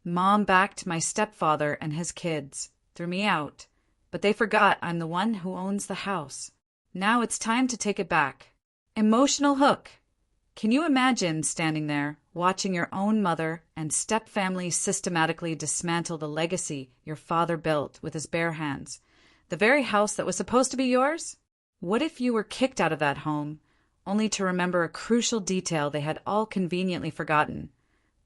Mom backed my stepfather and his kids, threw me out, but they forgot I'm the one who owns the house. Now it's time to take it back. Emotional hook. Can you imagine standing there, watching your own mother and step-family systematically dismantle the legacy your father built with his bare hands? The very house that was supposed to be yours? What if you were kicked out of that home, only to remember a crucial detail they had all conveniently forgotten?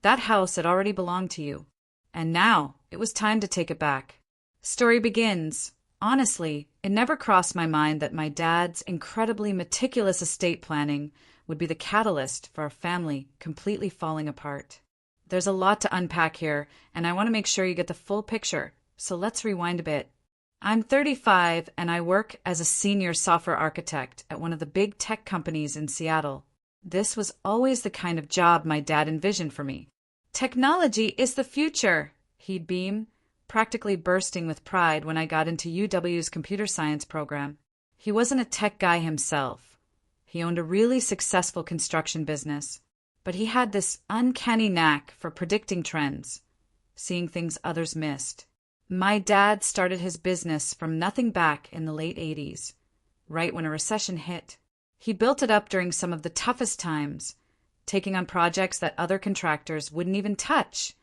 That house had already belonged to you, and now it was time to take it back. Story begins. Honestly, it never crossed my mind that my dad's incredibly meticulous estate planning would be the catalyst for our family completely falling apart. There's a lot to unpack here, and I want to make sure you get the full picture, so let's rewind a bit. I'm 35 and I work as a senior software architect at one of the big tech companies in Seattle. This was always the kind of job my dad envisioned for me. Technology is the future, he'd beam, practically bursting with pride when I got into UW's computer science program. He wasn't a tech guy himself. He owned a really successful construction business, but he had this uncanny knack for predicting trends, seeing things others missed. My dad started his business from nothing back in the late 80s, right when a recession hit. He built it up during some of the toughest times, taking on projects that other contractors wouldn't even touch,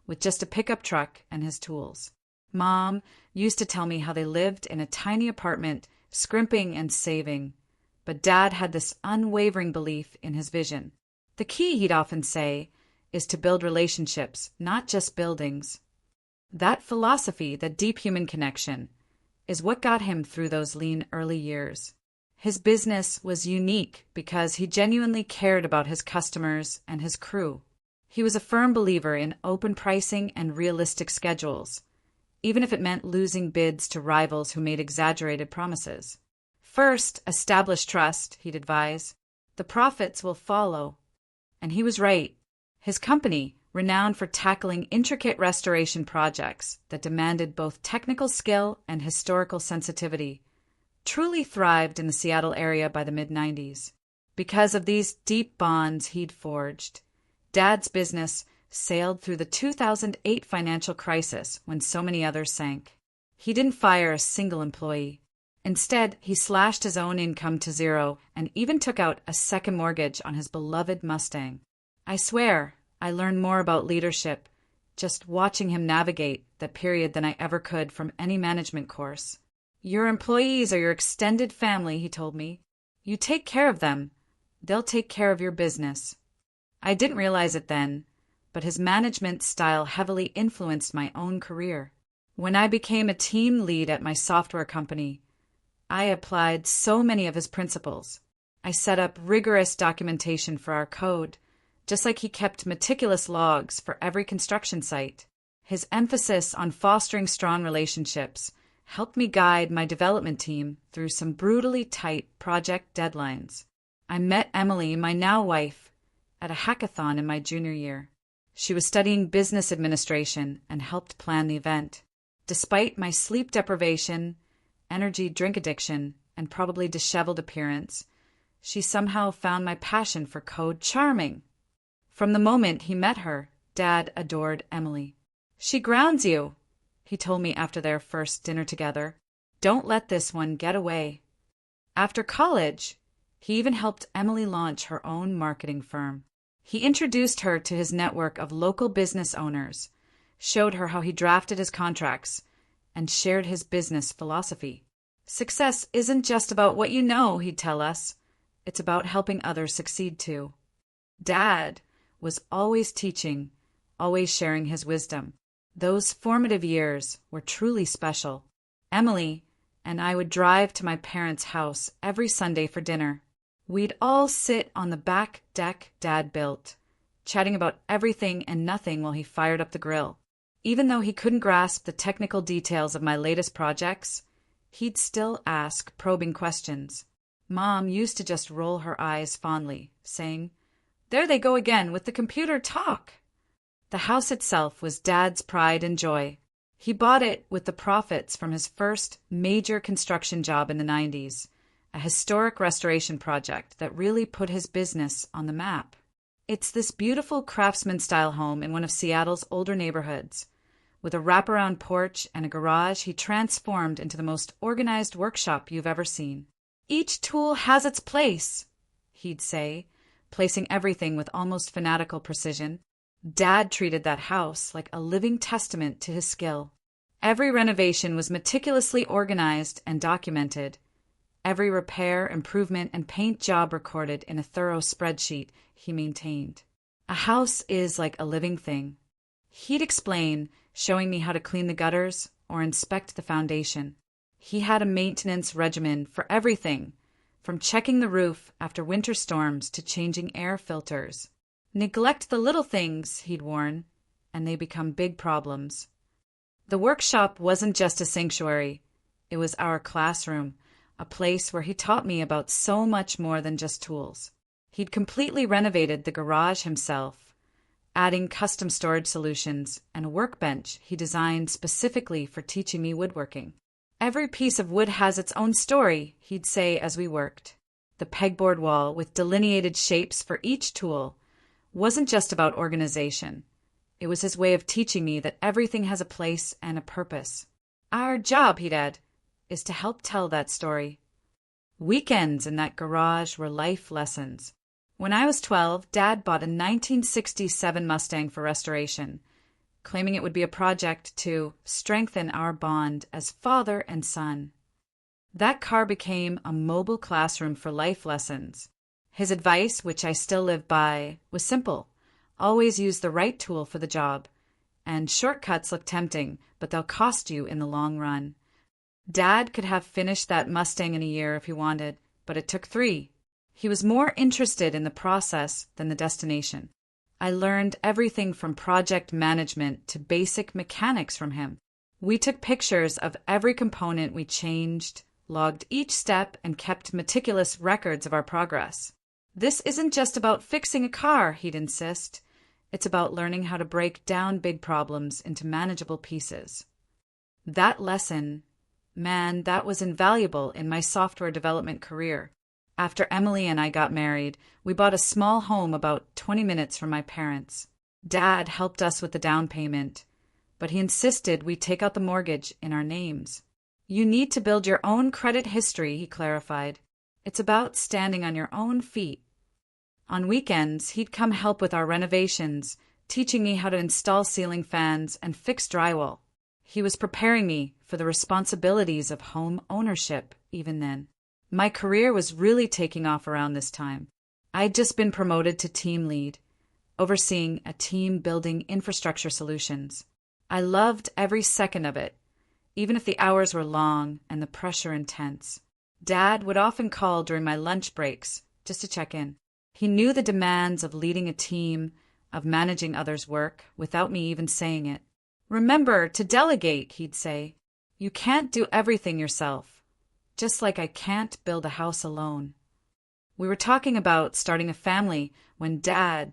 with just a pickup truck and his tools. Mom used to tell me how they lived in a tiny apartment, scrimping and saving, but Dad had this unwavering belief in his vision. The key, he'd often say, is to build relationships, not just buildings. That philosophy, that deep human connection, is what got him through those lean early years. His business was unique because he genuinely cared about his customers and his crew. He was a firm believer in open pricing and realistic schedules, even if it meant losing bids to rivals who made exaggerated promises. First, establish trust, he'd advise. The profits will follow. And he was right. His company, renowned for tackling intricate restoration projects that demanded both technical skill and historical sensitivity, truly thrived in the Seattle area by the mid-90s. Because of these deep bonds he'd forged, Dad's business sailed through the 2008 financial crisis when so many others sank. He didn't fire a single employee. Instead, he slashed his own income to zero and even took out a second mortgage on his beloved Mustang. I swear, I learned more about leadership just watching him navigate that period than I ever could from any management course. Your employees are your extended family, he told me. You take care of them, they'll take care of your business. I didn't realize it then, but his management style heavily influenced my own career. When I became a team lead at my software company, I applied so many of his principles. I set up rigorous documentation for our code, just like he kept meticulous logs for every construction site. His emphasis on fostering strong relationships helped me guide my development team through some brutally tight project deadlines. I met Emily, my now wife, at a hackathon in my junior year. She was studying business administration and helped plan the event. Despite my sleep deprivation, energy drink addiction, and probably disheveled appearance, she somehow found my passion for code charming. From the moment he met her, Dad adored Emily. She grounds you, he told me after their first dinner together. Don't let this one get away. After college, he even helped Emily launch her own marketing firm. He introduced her to his network of local business owners, showed her how he drafted his contracts, and shared his business philosophy. Success isn't just about what you know, he'd tell us. It's about helping others succeed too. Dad was always teaching, always sharing his wisdom. Those formative years were truly special. Emily and I would drive to my parents' house every Sunday for dinner. We'd all sit on the back deck Dad built, chatting about everything and nothing while he fired up the grill. Even though he couldn't grasp the technical details of my latest projects, he'd still ask probing questions. Mom used to just roll her eyes fondly, saying, "There they go again with the computer talk." The house itself was Dad's pride and joy. He bought it with the profits from his first major construction job in the 90s, a historic restoration project that really put his business on the map. It's this beautiful craftsman-style home in one of Seattle's older neighborhoods. With a wraparound porch and a garage, he transformed into the most organized workshop you've ever seen. Each tool has its place, he'd say, placing everything with almost fanatical precision. Dad treated that house like a living testament to his skill. Every renovation was meticulously organized and documented. Every repair, improvement, and paint job recorded in a thorough spreadsheet he maintained. A house is like a living thing. He'd explain, showing me how to clean the gutters or inspect the foundation. He had a maintenance regimen for everything, from checking the roof after winter storms to changing air filters. Neglect the little things, he'd warn, and they become big problems. The workshop wasn't just a sanctuary. It was our classroom, a place where he taught me about so much more than just tools. He'd completely renovated the garage himself, adding custom storage solutions and a workbench he designed specifically for teaching me woodworking. Every piece of wood has its own story, he'd say as we worked. The pegboard wall, with delineated shapes for each tool, wasn't just about organization. It was his way of teaching me that everything has a place and a purpose. Our job, he'd add, is to help tell that story. Weekends in that garage were life lessons. When I was 12, Dad bought a 1967 Mustang for restoration, claiming it would be a project to strengthen our bond as father and son. That car became a mobile classroom for life lessons. His advice, which I still live by, was simple. Always use the right tool for the job. And shortcuts look tempting, but they'll cost you in the long run. Dad could have finished that Mustang in a year if he wanted, but it took 3. He was more interested in the process than the destination. I learned everything from project management to basic mechanics from him. We took pictures of every component we changed, logged each step, and kept meticulous records of our progress. This isn't just about fixing a car, he'd insist. It's about learning how to break down big problems into manageable pieces. That lesson, man, that was invaluable in my software development career. After Emily and I got married, we bought a small home about 20 minutes from my parents. Dad helped us with the down payment, but he insisted we take out the mortgage in our names. You need to build your own credit history, he clarified. It's about standing on your own feet. On weekends, he'd come help with our renovations, teaching me how to install ceiling fans and fix drywall. He was preparing me for the responsibilities of home ownership even then. My career was really taking off around this time. I'd just been promoted to team lead, overseeing a team building infrastructure solutions. I loved every second of it, even if the hours were long and the pressure intense. Dad would often call during my lunch breaks just to check in. He knew the demands of leading a team, of managing others' work, without me even saying it. Remember to delegate, he'd say. You can't do everything yourself, just like I can't build a house alone. We were talking about starting a family when Dad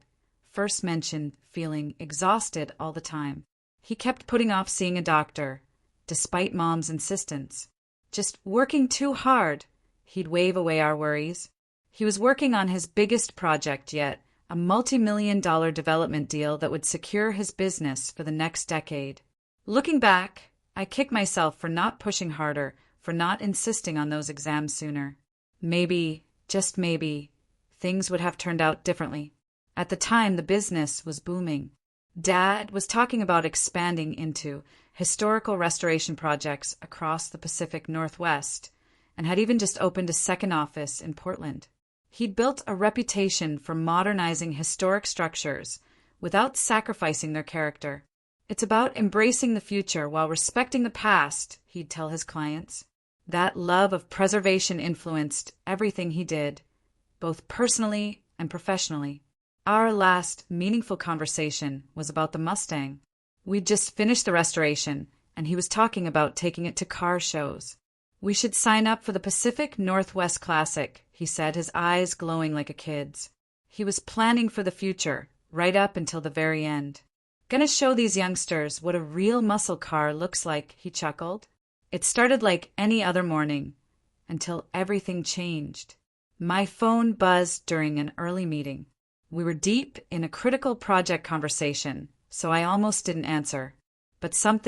first mentioned feeling exhausted all the time. He kept putting off seeing a doctor, despite Mom's insistence. Just working too hard, he'd wave away our worries. He was working on his biggest project yet, a multi-million-dollar development deal that would secure his business for the next decade. Looking back, I kick myself for not pushing harder, for not insisting on those exams sooner. Maybe, just maybe, things would have turned out differently. At the time, the business was booming. Dad was talking about expanding into historical restoration projects across the Pacific Northwest and had even just opened a second office in Portland. He'd built a reputation for modernizing historic structures without sacrificing their character. It's about embracing the future while respecting the past, he'd tell his clients. That love of preservation influenced everything he did, both personally and professionally. Our last meaningful conversation was about the Mustang. We'd just finished the restoration, and he was talking about taking it to car shows. We should sign up for the Pacific Northwest Classic, he said, his eyes glowing like a kid's. He was planning for the future, right up until the very end. Gonna show these youngsters what a real muscle car looks like, he chuckled. It started like any other morning, until everything changed. My phone buzzed during an early meeting. We were deep in a critical project conversation, so I almost didn't answer. But some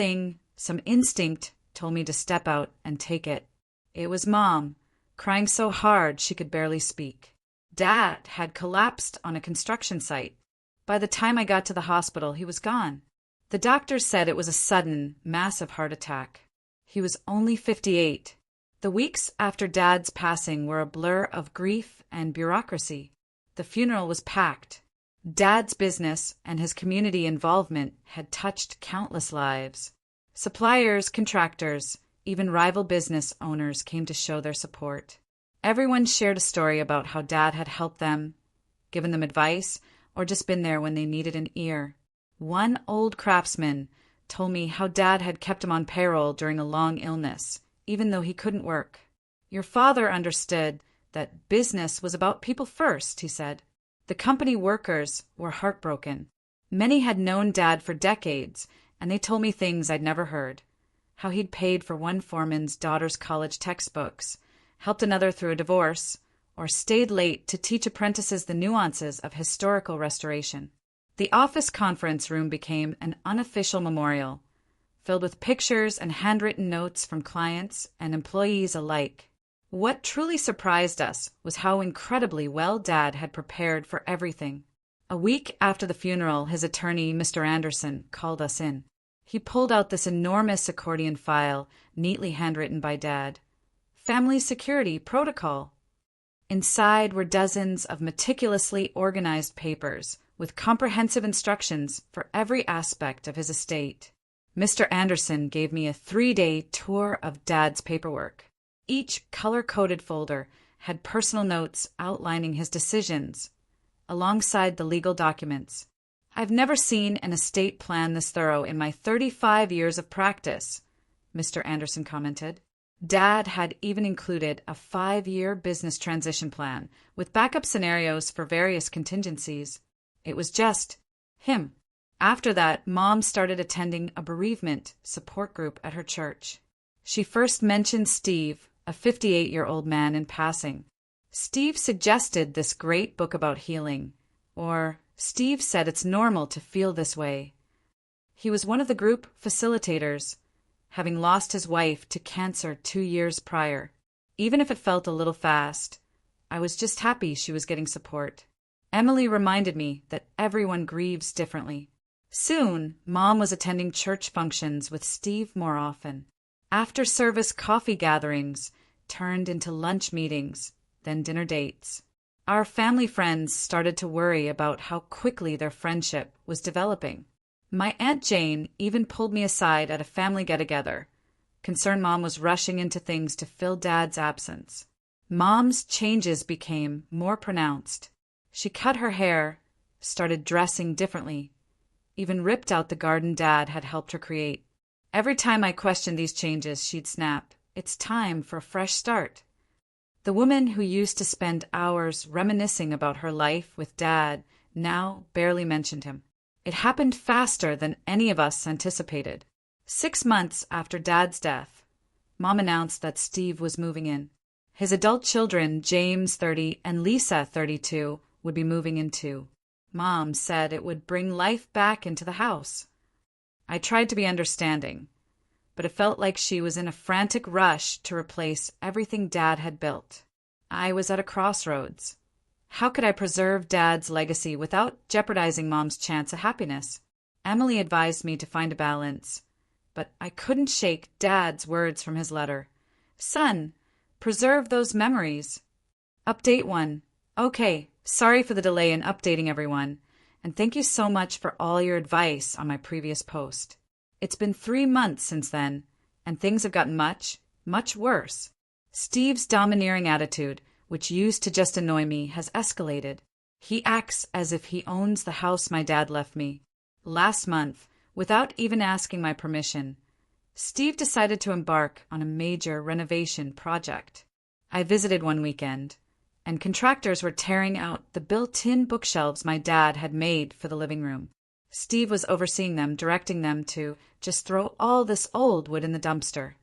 instinct told me to step out and take it. It was Mom, crying so hard she could barely speak. Dad had collapsed on a construction site. By the time I got to the hospital, he was gone. The doctors said it was a sudden, massive heart attack. He was only 58. The weeks after Dad's passing were a blur of grief and bureaucracy. The funeral was packed. Dad's business and his community involvement had touched countless lives. Suppliers, contractors, even rival business owners came to show their support. Everyone shared a story about how Dad had helped them, given them advice, or just been there when they needed an ear. One old craftsman told me how Dad had kept him on payroll during a long illness, even though he couldn't work. Your father understood that business was about people first, he said. The company workers were heartbroken. Many had known Dad for decades, and they told me things I'd never heard. How he'd paid for one foreman's daughter's college textbooks, helped another through a divorce, or stayed late to teach apprentices the nuances of historical restoration. The office conference room became an unofficial memorial, filled with pictures and handwritten notes from clients and employees alike. What truly surprised us was how incredibly well Dad had prepared for everything. A week after the funeral, his attorney, Mr. Anderson, called us in. He pulled out this enormous accordion file, neatly handwritten by Dad. Family Security Protocol. Inside were dozens of meticulously organized papers with comprehensive instructions for every aspect of his estate. Mr. Anderson gave me a 3-day tour of Dad's paperwork. Each color-coded folder had personal notes outlining his decisions, alongside the legal documents. I've never seen an estate plan this thorough in my 35 years of practice, Mr. Anderson commented. Dad had even included a 5-year business transition plan with backup scenarios for various contingencies. It was just him. After that, Mom started attending a bereavement support group at her church. She first mentioned Steve, a 58-year-old man, in passing. Steve suggested this great book about healing, or Steve said it's normal to feel this way. He was one of the group facilitators, having lost his wife to cancer 2 years prior. Even if it felt a little fast, I was just happy she was getting support. Emily reminded me that everyone grieves differently. Soon, Mom was attending church functions with Steve more often. After-service coffee gatherings turned into lunch meetings, then dinner dates. Our family friends started to worry about how quickly their friendship was developing. My Aunt Jane even pulled me aside at a family get-together, concerned Mom was rushing into things to fill Dad's absence. Mom's changes became more pronounced. She cut her hair, started dressing differently, even ripped out the garden Dad had helped her create. Every time I questioned these changes, she'd snap, "It's time for a fresh start." The woman who used to spend hours reminiscing about her life with Dad now barely mentioned him. It happened faster than any of us anticipated. 6 months after Dad's death, Mom announced that Steve was moving in. His adult children, James, 30, and Lisa, 32, would be moving in too. Mom said it would bring life back into the house. I tried to be understanding, but it felt like she was in a frantic rush to replace everything Dad had built. I was at a crossroads. How could I preserve Dad's legacy without jeopardizing Mom's chance of happiness? Emily advised me to find a balance, but I couldn't shake Dad's words from his letter. "Son, preserve those memories." Update 1. Okay, sorry for the delay in updating everyone, and thank you so much for all your advice on my previous post. It's been 3 months since then, and things have gotten much, much worse. Steve's domineering attitude, which used to just annoy me, has escalated. He acts as if he owns the house my dad left me. Last month, without even asking my permission, Steve decided to embark on a major renovation project. I visited one weekend, and contractors were tearing out the built-in bookshelves my dad had made for the living room. Steve was overseeing them, directing them to just throw all this old wood in the dumpster.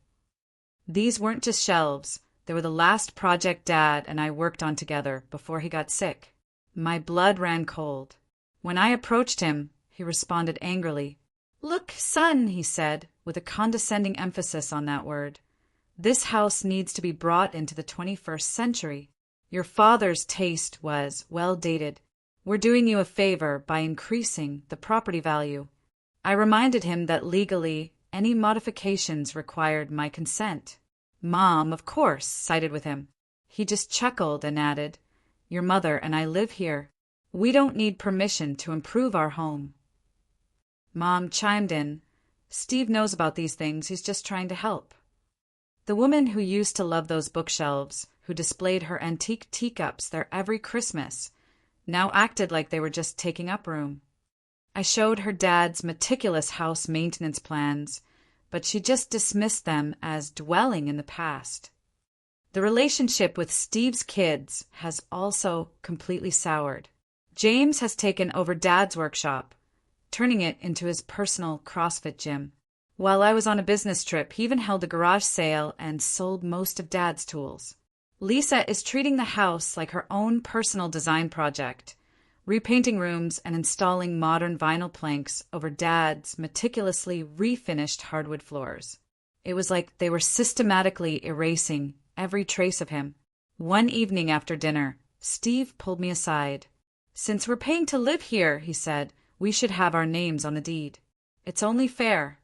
These weren't just shelves. They were the last project Dad and I worked on together before he got sick. My blood ran cold. When I approached him, he responded angrily. "Look, son," he said, with a condescending emphasis on that word. "This house needs to be brought into the 21st century. Your father's taste was well dated. We're doing you a favor by increasing the property value." I reminded him that legally, any modifications required my consent. Mom, of course, sided with him. He just chuckled and added, "Your mother and I live here. We don't need permission to improve our home." Mom chimed in, "Steve knows about these things, he's just trying to help." The woman who used to love those bookshelves, who displayed her antique teacups there every Christmas, now acted like they were just taking up room. I showed her Dad's meticulous house maintenance plans, but she just dismissed them as dwelling in the past. The relationship with Steve's kids has also completely soured. James has taken over Dad's workshop, turning it into his personal CrossFit gym. While I was on a business trip, he even held a garage sale and sold most of Dad's tools. Lisa is treating the house like her own personal design project, repainting rooms and installing modern vinyl planks over Dad's meticulously refinished hardwood floors. It was like they were systematically erasing every trace of him. One evening after dinner, Steve pulled me aside. "Since we're paying to live here," he said, "we should have our names on the deed. It's only fair."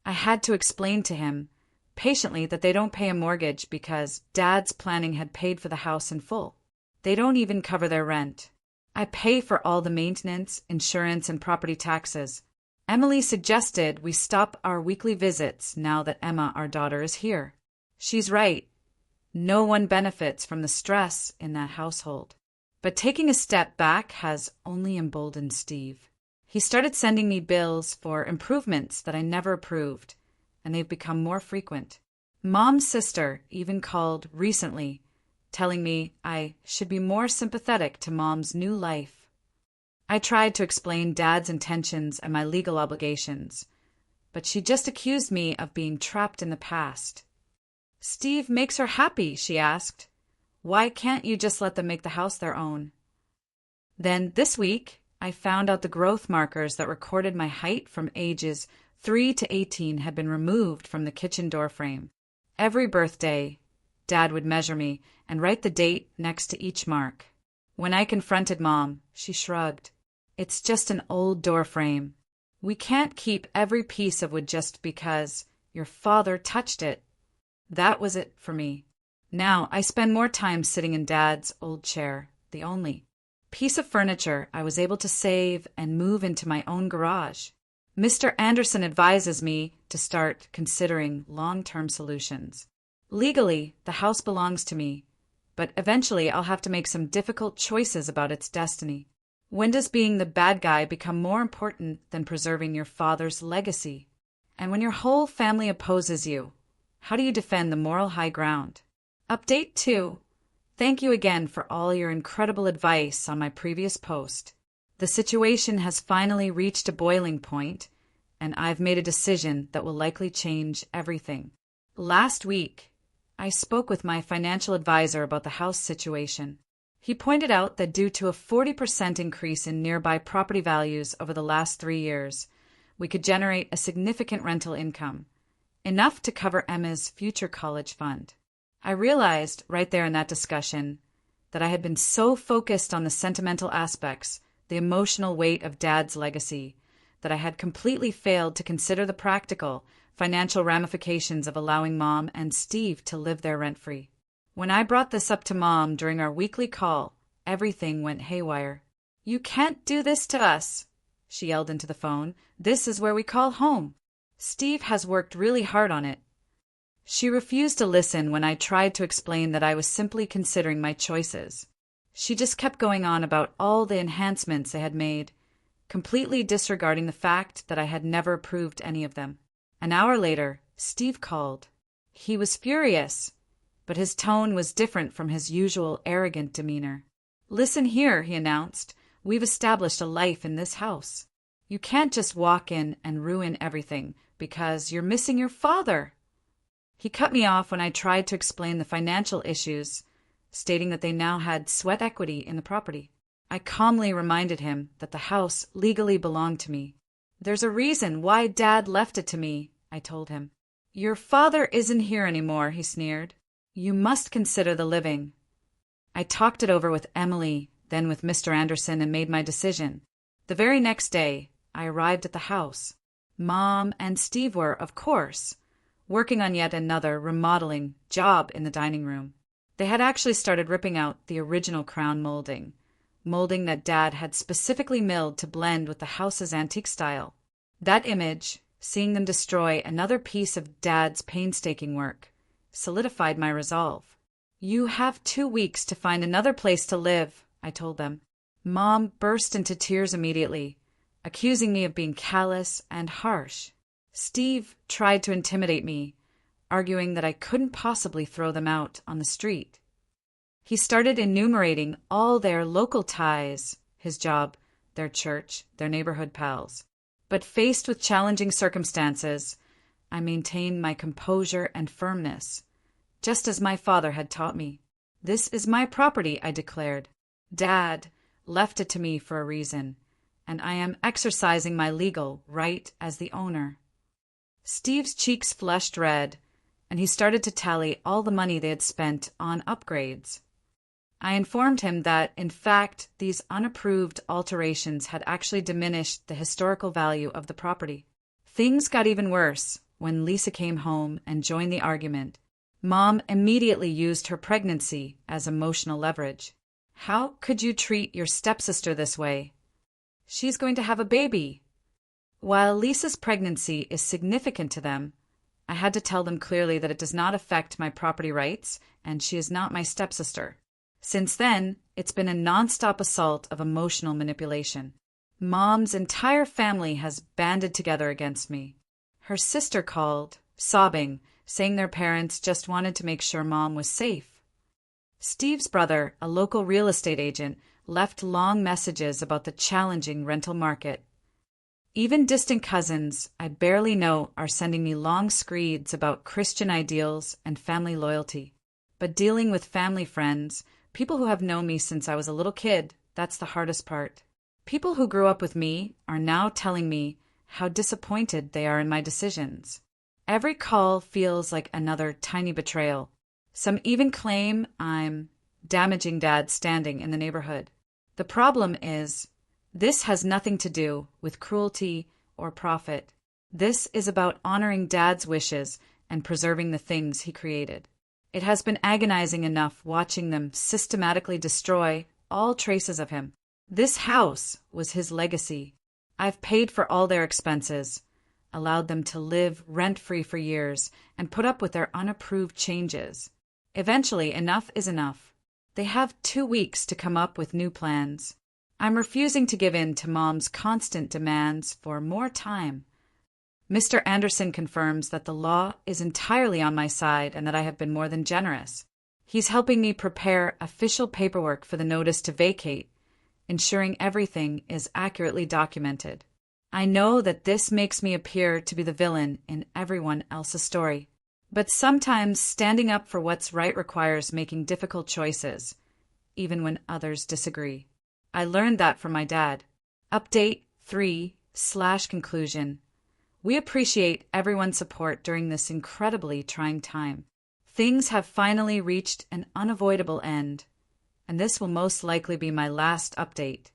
I had to explain to him, patiently, that they don't pay a mortgage because Dad's planning had paid for the house in full. They don't even cover their rent. I pay for all the maintenance, insurance, and property taxes. Emily suggested we stop our weekly visits now that Emma, our daughter, is here. She's right. No one benefits from the stress in that household. But taking a step back has only emboldened Steve. He started sending me bills for improvements that I never approved, and they've become more frequent. Mom's sister even called recently, telling me I should be more sympathetic to Mom's new life. I tried to explain Dad's intentions and my legal obligations, but she just accused me of being trapped in the past. "Steve makes her happy," she asked. "Why can't you just let them make the house their own?" Then this week, I found out the growth markers that recorded my height from ages 3 to 18 had been removed from the kitchen door frame. Every birthday, Dad would measure me and write the date next to each mark. When I confronted Mom, she shrugged. "It's just an old door frame. We can't keep every piece of wood just because your father touched it." That was it for me. Now I spend more time sitting in Dad's old chair, the only piece of furniture I was able to save and move into my own garage. Mr. Anderson advises me to start considering long-term solutions. Legally, the house belongs to me, but eventually I'll have to make some difficult choices about its destiny. When does being the bad guy become more important than preserving your father's legacy? And when your whole family opposes you, how do you defend the moral high ground? Update 2. Thank you again for all your incredible advice on my previous post. The situation has finally reached a boiling point, and I've made a decision that will likely change everything. Last week, I spoke with my financial advisor about the house situation. He pointed out that due to a 40% increase in nearby property values over the last 3 years, we could generate a significant rental income, enough to cover Emma's future college fund. I realized right there in that discussion that I had been so focused on the sentimental aspects, the emotional weight of Dad's legacy, that I had completely failed to consider the practical, financial ramifications of allowing Mom and Steve to live there rent-free. When I brought this up to Mom during our weekly call, everything went haywire. "You can't do this to us," she yelled into the phone. "This is where we call home. Steve has worked really hard on it." She refused to listen when I tried to explain that I was simply considering my choices. She just kept going on about all the enhancements they had made, completely disregarding the fact that I had never approved any of them. An hour later, Steve called. He was furious, but his tone was different from his usual arrogant demeanor. "Listen here," he announced. "We've established a life in this house. You can't just walk in and ruin everything because you're missing your father." He cut me off when I tried to explain the financial issues, stating that they now had sweat equity in the property. I calmly reminded him that the house legally belonged to me. There's a reason why Dad left it to me, I told him. Your father isn't here anymore, he sneered. You must consider the living. I talked it over with Emily, then with Mr. Anderson, and made my decision. The very next day, I arrived at the house. Mom and Steve were, of course, working on yet another remodeling job in the dining room. They had actually started ripping out the original crown molding that Dad had specifically milled to blend with the house's antique style. That image, seeing them destroy another piece of Dad's painstaking work, solidified my resolve. You have 2 weeks to find another place to live, I told them. Mom burst into tears immediately, accusing me of being callous and harsh. Steve tried to intimidate me, arguing that I couldn't possibly throw them out on the street. He started enumerating all their local ties, his job, their church, their neighborhood pals. But faced with challenging circumstances, I maintained my composure and firmness, just as my father had taught me. This is my property, I declared. Dad left it to me for a reason, and I am exercising my legal right as the owner. Steve's cheeks flushed red, and he started to tally all the money they had spent on upgrades. I informed him that, in fact, these unapproved alterations had actually diminished the historical value of the property. Things got even worse when Lisa came home and joined the argument. Mom immediately used her pregnancy as emotional leverage. How could you treat your stepsister this way? She's going to have a baby. While Lisa's pregnancy is significant to them, I had to tell them clearly that it does not affect my property rights, and she is not my stepsister. Since then, it's been a nonstop assault of emotional manipulation. Mom's entire family has banded together against me. Her sister called, sobbing, saying their parents just wanted to make sure Mom was safe. Steve's brother, a local real estate agent, left long messages about the challenging rental market. Even distant cousins I barely know are sending me long screeds about Christian ideals and family loyalty. But dealing with family friends, people who have known me since I was a little kid, that's the hardest part. People who grew up with me are now telling me how disappointed they are in my decisions. Every call feels like another tiny betrayal. Some even claim I'm damaging Dad's standing in the neighborhood. The problem is, this has nothing to do with cruelty or profit. This is about honoring Dad's wishes and preserving the things he created. It has been agonizing enough watching them systematically destroy all traces of him. This house was his legacy. I've paid for all their expenses, allowed them to live rent-free for years, and put up with their unapproved changes. Eventually, enough is enough. They have 2 weeks to come up with new plans. I'm refusing to give in to Mom's constant demands for more time. Mr. Anderson confirms that the law is entirely on my side and that I have been more than generous. He's helping me prepare official paperwork for the notice to vacate, ensuring everything is accurately documented. I know that this makes me appear to be the villain in everyone else's story. But sometimes standing up for what's right requires making difficult choices, even when others disagree. I learned that from my dad. Update 3/conclusion. We appreciate everyone's support during this incredibly trying time. Things have finally reached an unavoidable end, and this will most likely be my last update.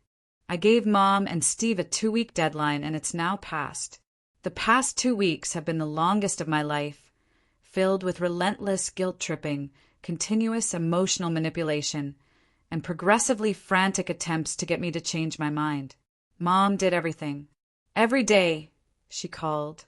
I gave Mom and Steve a 2-week deadline, and it's now passed. The past 2 weeks have been the longest of my life, filled with relentless guilt-tripping, continuous emotional manipulation, and progressively frantic attempts to get me to change my mind. Mom did everything. Every day, she called,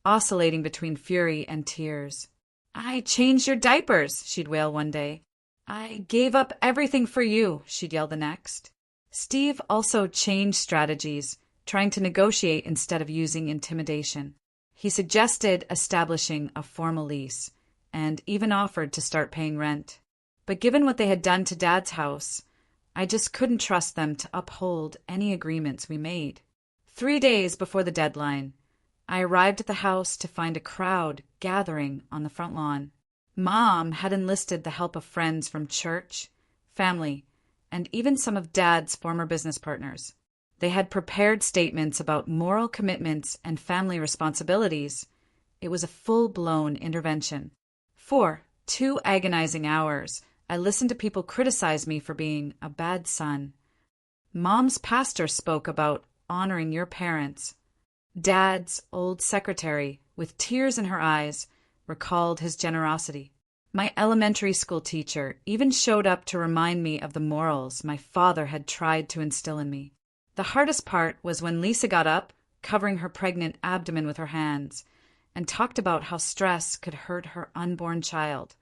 oscillating between fury and tears. I changed your diapers, she'd wail one day. I gave up everything for you, she'd yell the next. Steve also changed strategies, trying to negotiate instead of using intimidation. He suggested establishing a formal lease, and even offered to start paying rent. But given what they had done to Dad's house, I just couldn't trust them to uphold any agreements we made. 3 days before the deadline, I arrived at the house to find a crowd gathering on the front lawn. Mom had enlisted the help of friends from church, family, and even some of Dad's former business partners. They had prepared statements about moral commitments and family responsibilities. It was a full-blown intervention. For 2 agonizing hours, I listened to people criticize me for being a bad son. Mom's pastor spoke about honoring your parents. Dad's old secretary, with tears in her eyes, recalled his generosity. My elementary school teacher even showed up to remind me of the morals my father had tried to instill in me. The hardest part was when Lisa got up, covering her pregnant abdomen with her hands, and talked about how stress could hurt her unborn child,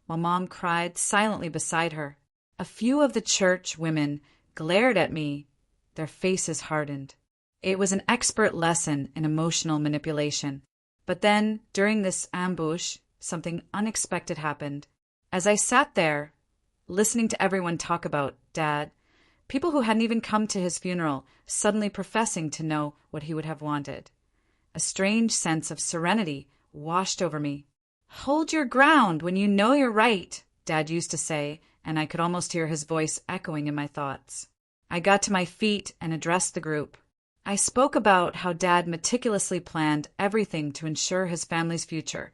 while Mom cried silently beside her. A few of the church women glared at me, their faces hardened. It was an expert lesson in emotional manipulation. But then, during this ambush, something unexpected happened. As I sat there, listening to everyone talk about Dad, people who hadn't even come to his funeral suddenly professing to know what he would have wanted, a strange sense of serenity washed over me. "Hold your ground when you know you're right," Dad used to say, and I could almost hear his voice echoing in my thoughts. I got to my feet and addressed the group. I spoke about how Dad meticulously planned everything to ensure his family's future,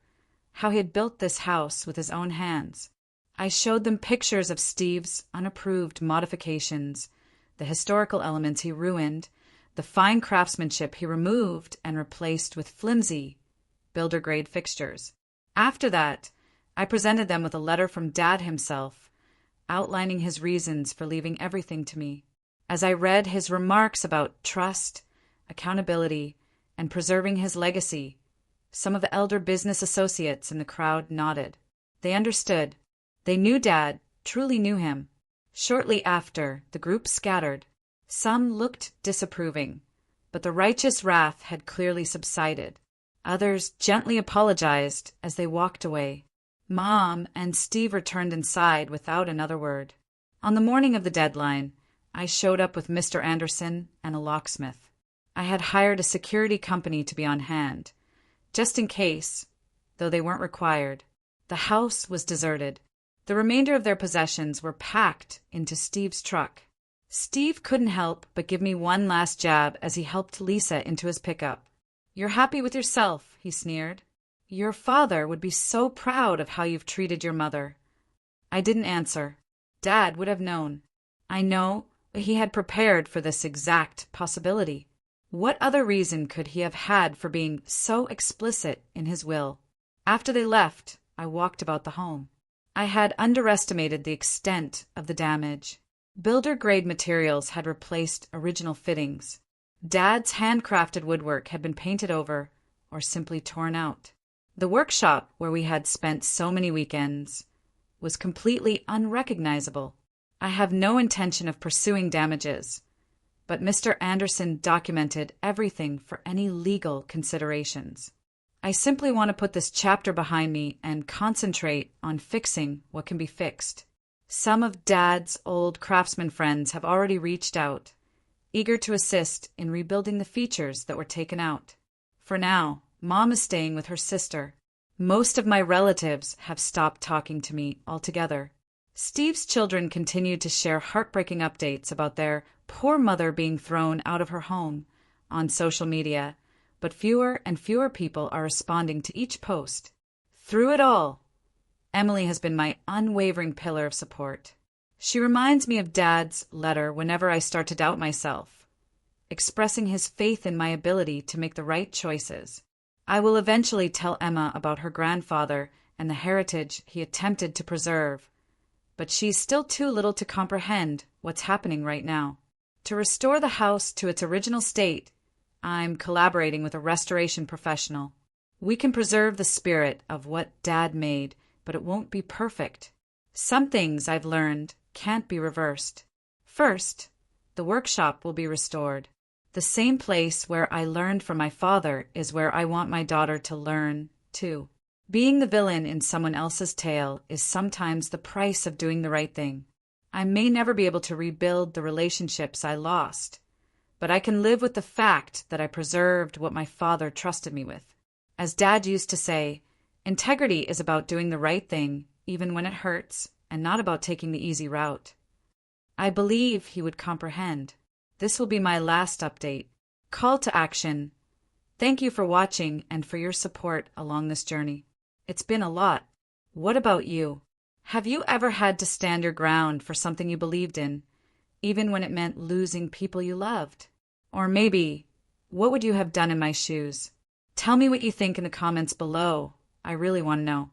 how he had built this house with his own hands. I showed them pictures of Steve's unapproved modifications, the historical elements he ruined, the fine craftsmanship he removed and replaced with flimsy, builder-grade fixtures. After that, I presented them with a letter from Dad himself, outlining his reasons for leaving everything to me. As I read his remarks about trust, accountability, and preserving his legacy, some of the elder business associates in the crowd nodded. They understood. They knew Dad, truly knew him. Shortly after, the group scattered. Some looked disapproving, but the righteous wrath had clearly subsided. Others gently apologized as they walked away. Mom and Steve returned inside without another word. On the morning of the deadline, I showed up with Mr. Anderson and a locksmith. I had hired a security company to be on hand, just in case, though they weren't required. The house was deserted. The remainder of their possessions were packed into Steve's truck. Steve couldn't help but give me one last jab as he helped Lisa into his pickup. "You're happy with yourself," he sneered. "Your father would be so proud of how you've treated your mother." I didn't answer. Dad would have known. I know he had prepared for this exact possibility. What other reason could he have had for being so explicit in his will? After they left, I walked about the home. I had underestimated the extent of the damage. Builder-grade materials had replaced original fittings. Dad's handcrafted woodwork had been painted over or simply torn out. The workshop, where we had spent so many weekends, was completely unrecognizable. I have no intention of pursuing damages, but Mr. Anderson documented everything for any legal considerations. I simply want to put this chapter behind me and concentrate on fixing what can be fixed. Some of Dad's old craftsman friends have already reached out, eager to assist in rebuilding the features that were taken out. For now, Mom is staying with her sister. Most of my relatives have stopped talking to me altogether. Steve's children continue to share heartbreaking updates about their poor mother being thrown out of her home on social media, but fewer and fewer people are responding to each post. Through it all, Emily has been my unwavering pillar of support. She reminds me of Dad's letter whenever I start to doubt myself, expressing his faith in my ability to make the right choices. I will eventually tell Emma about her grandfather and the heritage he attempted to preserve, but she's still too little to comprehend what's happening right now. To restore the house to its original state, I'm collaborating with a restoration professional. We can preserve the spirit of what Dad made, but it won't be perfect. Some things I've learned can't be reversed. First, the workshop will be restored. The same place where I learned from my father is where I want my daughter to learn, too. Being the villain in someone else's tale is sometimes the price of doing the right thing. I may never be able to rebuild the relationships I lost, but I can live with the fact that I preserved what my father trusted me with. As Dad used to say, integrity is about doing the right thing, even when it hurts, and not about taking the easy route. I believe he would comprehend. This will be my last update. Call to action. Thank you for watching and for your support along this journey. It's been a lot. What about you? Have you ever had to stand your ground for something you believed in, even when it meant losing people you loved? Or maybe, what would you have done in my shoes? Tell me what you think in the comments below. I really want to know.